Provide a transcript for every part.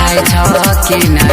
सुझाइ छ कि नै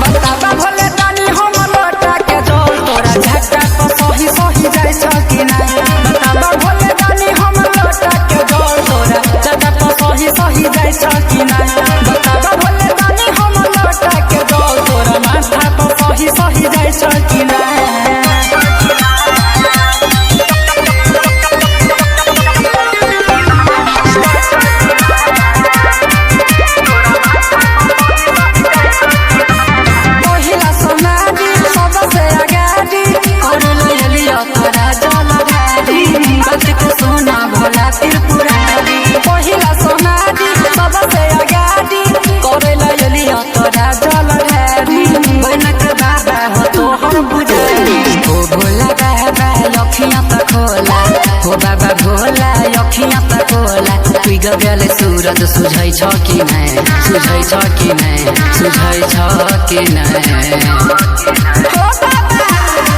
बताबा भोले दानी हम लोटा के जल तोरा झटका तो सही सही जाय छ कि नै बताबा भोले दानी हम लोटा के जल तोरा झटका तो सही सही जाय छ कि नै बताबा भोले दानी हम लोटा के जल तोरा माथा तो सही सही जाय छ कि नै बाबा भोला अखियाँ त खोला तुई गगले सूरज सुझै छ कि नै सुझै छ कि नै सुझै छ कि नै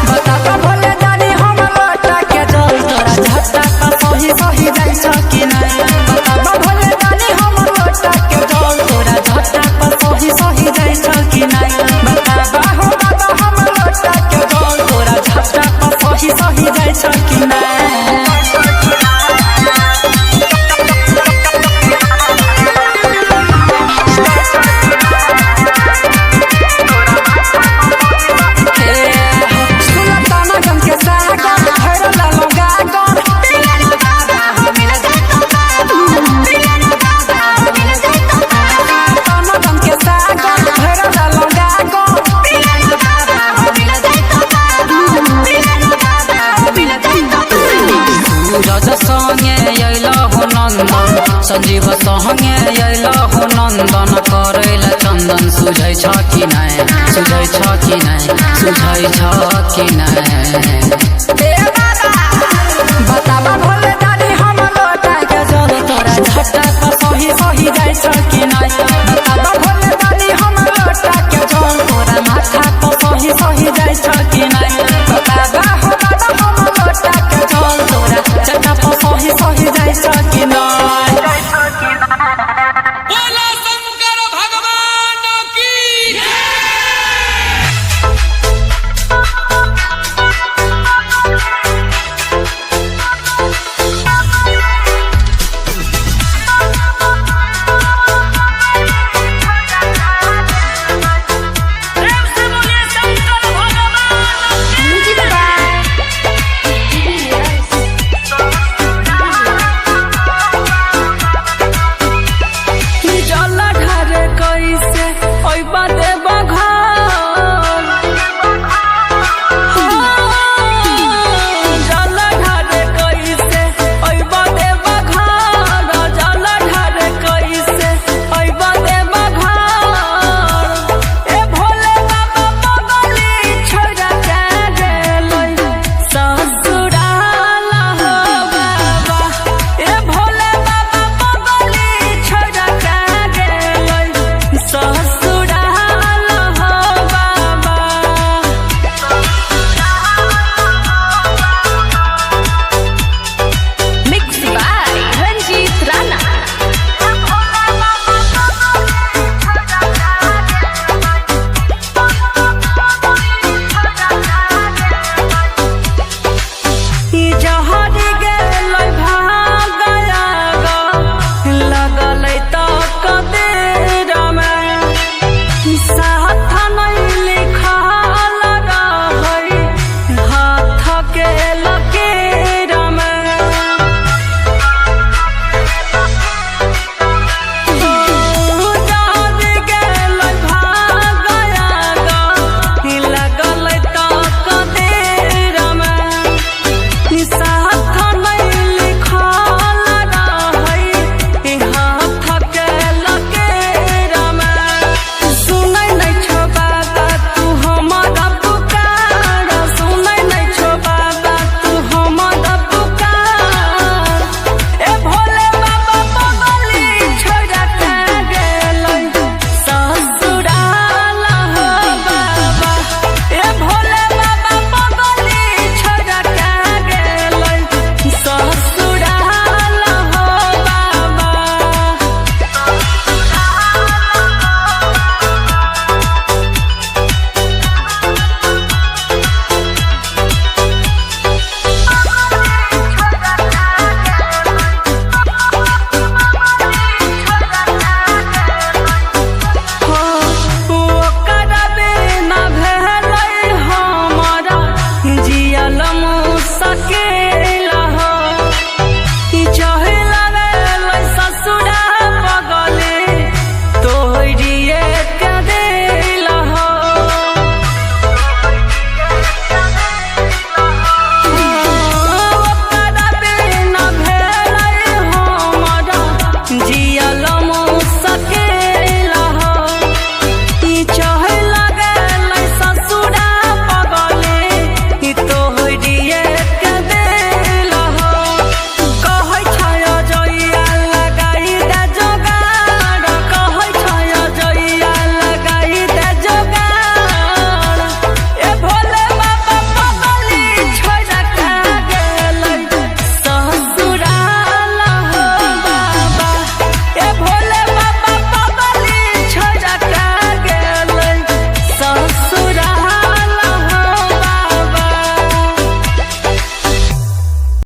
बताबा भोले दानी हम लोटा के जल तोरा झट्टा त सही सही जाय छ कि नै बताबा भोले दानी हम लोटा के जल तोरा झट्टा त सही सही जाय छ कि नै बताबा हो बाबा हम लोटा के जल तोरा झट्टा त सही सही जाय छ कि नै संजीव संगे अयलहु नंदन करैला चंदन सुझै छ कि नै सुझै छ कि नै सुझै छ कि नै बताबा भोले दानी हम लोटा के जल तोरा झट्टा त सही सही जाय छ कि नै